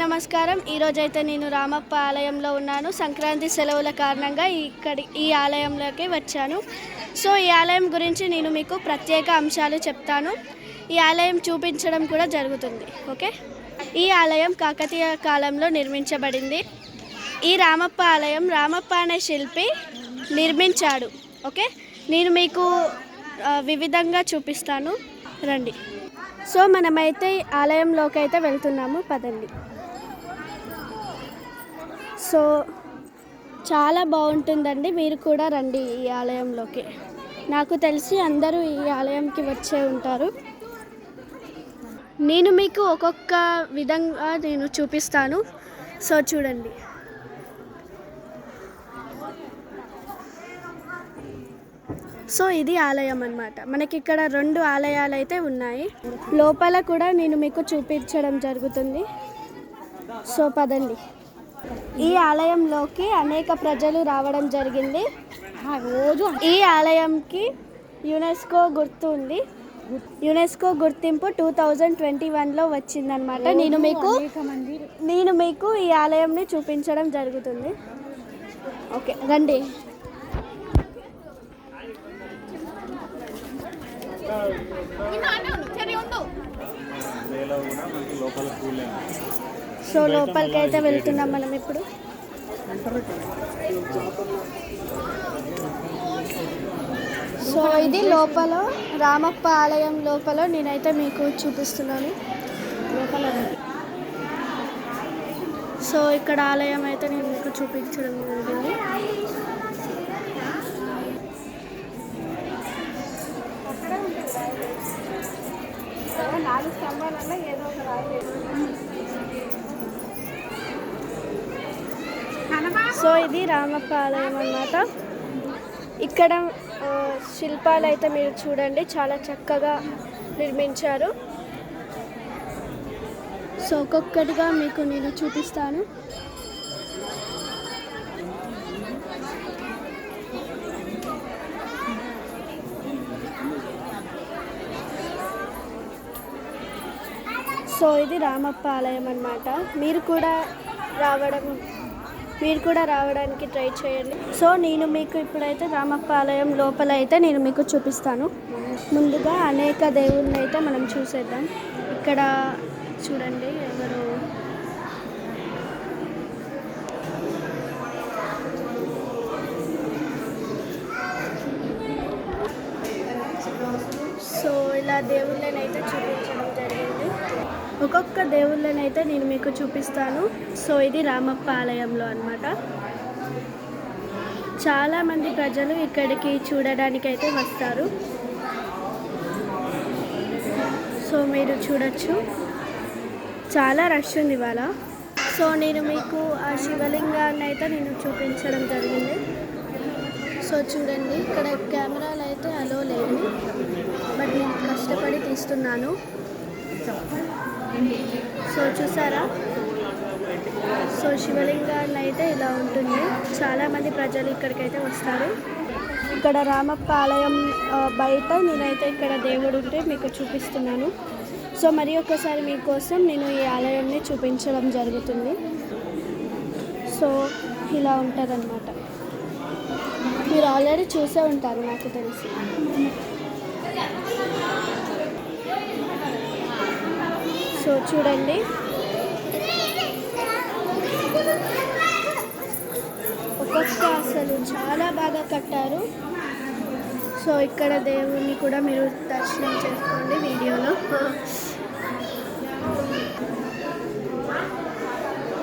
నమస్కారం. ఈరోజైతే నేను రామప్ప ఆలయంలో ఉన్నాను. సంక్రాంతి సెలవుల కారణంగా ఈ ఆలయంలోకి వచ్చాను. సో ఈ ఆలయం గురించి నేను మీకు ప్రత్యేక అంశాలు చెప్తాను. ఈ ఆలయం చూపించడం కూడా జరుగుతుంది. ఓకే, ఈ ఆలయం కాకతీయ కాలంలో నిర్మించబడింది. ఈ రామప్ప ఆలయం రామప్ప అనే శిల్పి నిర్మించాడు. ఓకే, నేను మీకు వివిధంగా చూపిస్తాను, రండి. సో మనమైతే ఆలయంలోకి అయితే వెళ్తున్నాము, పదండి. సో చాలా బాగుంటుందండి, మీరు కూడా రండి ఈ ఆలయంలోకి. నాకు తెలిసి అందరూ ఈ ఆలయంకి వచ్చే ఉంటారు. నేను మీకు ఒక్కొక్క విధంగా నేను చూపిస్తాను. సో చూడండి. సో ఇది ఆలయం అన్నమాట. మనకి ఇక్కడ 2 ఆలయాలు అయితే ఉన్నాయి. లోపల కూడా నేను మీకు చూపించడం జరుగుతుంది. సో పదండి. ఈ ఆలయంలోకి అనేక ప్రజలు రావడం జరిగింది. ఈ ఆలయంకి యునెస్కో గుర్తు ఉంది. యునెస్కో గుర్తింపు 2021లో వచ్చిందనమాట. నేను మీకు ఈ ఆలయంని చూపించడం జరుగుతుంది. ఓకే రండి. సో లోపలికి అయితే వెళ్తున్నాం మనం ఇప్పుడు. సో ఇది లోపల రామప్ప ఆలయం లోపల నేనైతే మీకు చూపిస్తున్నాను. సో ఇక్కడ ఆలయం అయితే నేను మీకు చూపించడం జరిగింది. సో ఇది రామప్ప ఆలయం అన్నమాట. ఇక్కడ శిల్పాలు అయితే మీరు చూడండి, చాలా చక్కగా నిర్మించారు. సో ఒక్కొక్కటిగా మీకు నేను చూపిస్తాను. సో ఇది రామప్ప ఆలయం అన్నమాట. మీరు కూడా రావడానికి ట్రై చేయండి. సో నేను మీకు ఇప్పుడైతే రామప్ప ఆలయం లోపల అయితే నేను మీకు చూపిస్తాను. ముందుగా అనేక దేవుళ్ళని అయితే మనం చూసేద్దాం. ఇక్కడ చూడండి, ఎవరు సో ఇలా దేవుళ్ళని అయితే చూపించడం జరిగింది. ఒక్కొక్క దేవుళ్ళని అయితే నేను మీకు చూపిస్తాను. సో ఇది రామప్ప ఆలయంలో అన్నమాట. చాలామంది ప్రజలు ఇక్కడికి చూడడానికి అయితే వస్తారు. సో మీరు చూడొచ్చు, చాలా రష్ ఉంది ఇవాళ. సో నేను మీకు ఆ శివలింగాన్ని అయితే నేను చూపించడం జరిగింది. సో చూడండి, ఇక్కడ కెమెరాలు అయితే అలో లేదు, బట్ నేను కష్టపడి తీస్తున్నాను. సో చూసారా, సో శివలింగాన్ని అయితే ఇలా ఉంటుంది. చాలామంది ప్రజలు ఇక్కడికైతే వస్తారు. ఇక్కడ రామప్ప ఆలయం బయట నేనైతే ఇక్కడ దేవుడు ఉంటే మీకు చూపిస్తున్నాను. సో మరి ఒకసారి మీకోసం నేను ఈ ఆలయాన్ని చూపించడం జరుగుతుంది. సో ఇలా ఉంటుందన్నమాట. మీరు ఆల్రెడీ చూసే ఉంటారు నాకు తెలిసి. సో చూడండి, ఒక్కొక్క అసలు చాలా బాగా కట్టారు. సో ఇక్కడ దేవుణ్ణి కూడా మీరు దర్శనం చేసుకోండి వీడియోలో.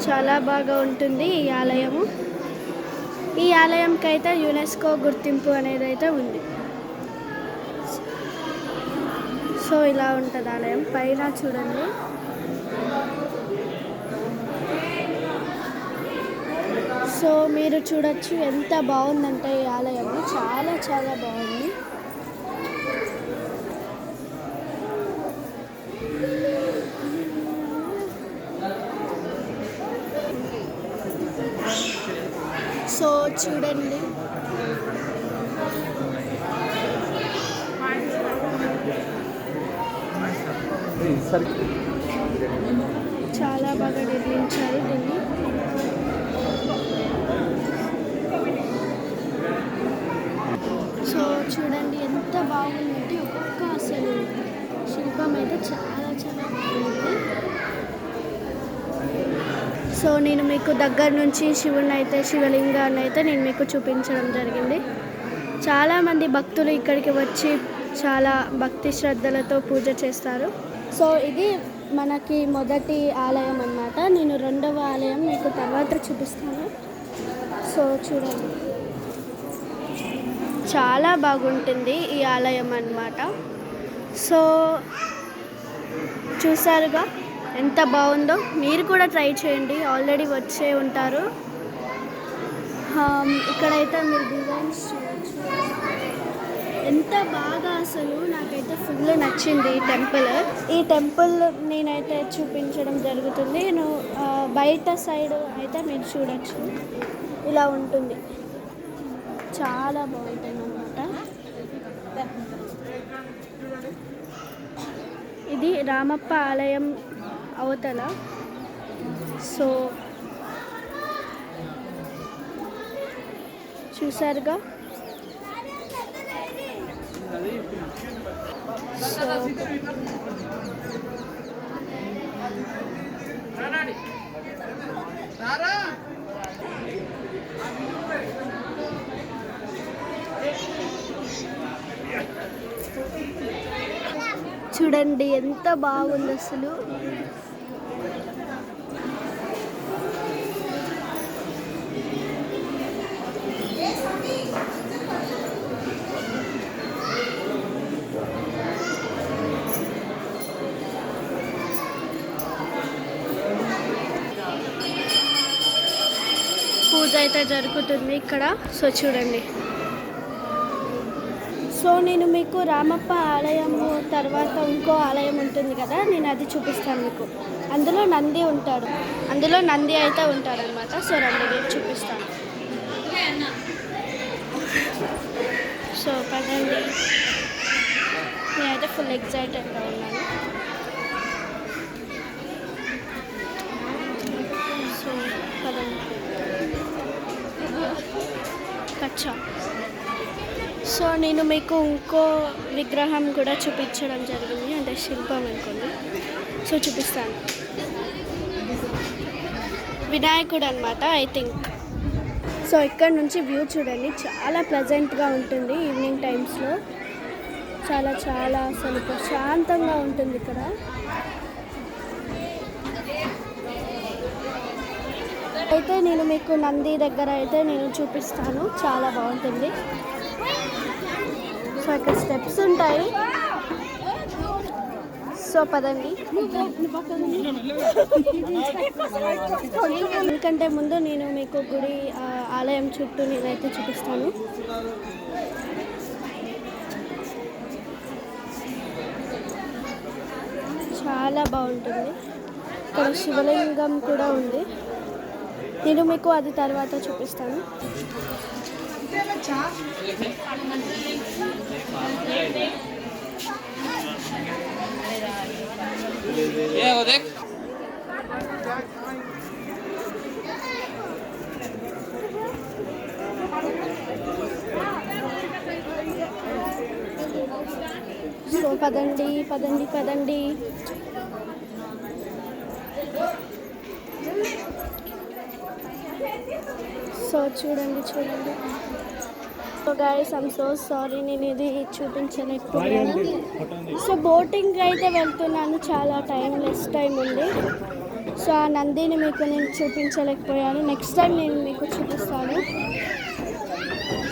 చాలా బాగా ఉంటుంది ఈ ఆలయము. ఈ ఆలయంకి అయితే యునెస్కో గుర్తింపు అనేది అయితే ఉంది. సో ఇలా ఉంటుంది ఆలయం. పైన చూడండి, సో మీరు చూడొచ్చు ఎంత బాగుందంటే ఈ ఆలయం చాలా చాలా బాగుంది. సో చూడండి, చాలా బాగా నిర్మించారు. సో నేను మీకు దగ్గర నుంచి శివలింగాన్ని అయితే నేను మీకు చూపించడం జరిగింది. చాలామంది భక్తులు ఇక్కడికి వచ్చి చాలా భక్తి శ్రద్ధలతో పూజ చేస్తారు. సో ఇది మనకి మొదటి ఆలయం అన్నమాట. నేను రెండవ ఆలయం మీకు తర్వాత చూపిస్తాను. సో చూడండి, చాలా బాగుంటుంది ఈ ఆలయం అన్నమాట. సో చూసారుగా ఎంత బాగుందో, మీరు కూడా ట్రై చేయండి, ఆల్రెడీ వచ్చే ఉంటారు. ఇక్కడైతే మీరు డిజైన్స్ చూడొచ్చు, ఎంత బాగా, అసలు నాకైతే ఫుల్ నచ్చింది ఈ టెంపుల్ నేనైతే చూపించడం జరుగుతుంది. నేను బయట సైడ్ అయితే మీరు చూడొచ్చు, ఇలా ఉంటుంది, చాలా బాగుంటుంది అన్నమాట. ఇది రామప్ప ఆలయం అవతల. సో చూసారుగా, చూడండి ఎంత బాగుంది అసలు. పూజ అయితే జరుగుతుంది ఇక్కడ. సో చూడండి, సో నేను మీకు రామప్ప ఆలయము తర్వాత ఇంకో ఆలయం ఉంటుంది కదా, నేను అది చూపిస్తాను మీకు. అందులో నంది అయితే ఉంటాడనమాట. సో రండి నేను చూపిస్తాను. సో పదండి, నేనైతే ఫుల్ ఎక్సైటెడ్గా ఉన్నాను. సో పదండి, కచ్చా. సో నేను మీకు ఇంకో విగ్రహం కూడా చూపించడం జరిగింది, అంటే శిల్పం అనుకోండి. సో చూపిస్తాను, వినాయకుడు అనమాట ఐ థింక్. సో ఇక్కడ నుంచి వ్యూ చూడండి, చాలా ప్లెజెంట్గా ఉంటుంది ఈవినింగ్ టైమ్స్లో. చాలా చాలా అసలు ప్రశాంతంగా ఉంటుంది ఇక్కడ. అయితే నేను మీకు నంది దగ్గర అయితే నేను చూపిస్తాను, చాలా బాగుంటుంది. సో ఇక్కడ స్టెప్స్ ఉంటాయి. సో పదండి, ఎందుకంటే ముందు నేను మీకు గుడి ఆలయం చుట్టూ నేనైతే చూపిస్తాను. చాలా బాగుంటుంది. ఇక్కడ శివలింగం కూడా ఉంది, నేను మీకు అది తర్వాత చూపిస్తాను. సో పదండి పదండి పదండి. సో చూడండి చూడండి. So guys I'm so sorry, నేను ఇది చూపించలేకపోయాను. సో బోటింగ్ అయితే వెళ్తున్నాను, చాలా లెస్ టైం ఉంది. సో ఆ నందిని మీకు నేను చూపించలేకపోయాను, నెక్స్ట్ టైం నేను మీకు చూపిస్తాను.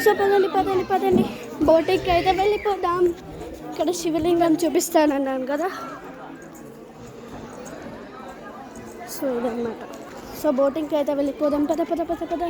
సో పదండి పదండి పదండి, బోటింగ్కి అయితే వెళ్ళిపోదాం. ఇక్కడ శివలింగం చూపిస్తానన్నాను కదా, సో ఇదన్నమాట. సో బోటింగ్కి అయితే వెళ్ళిపోదాం, పద పద పద పద.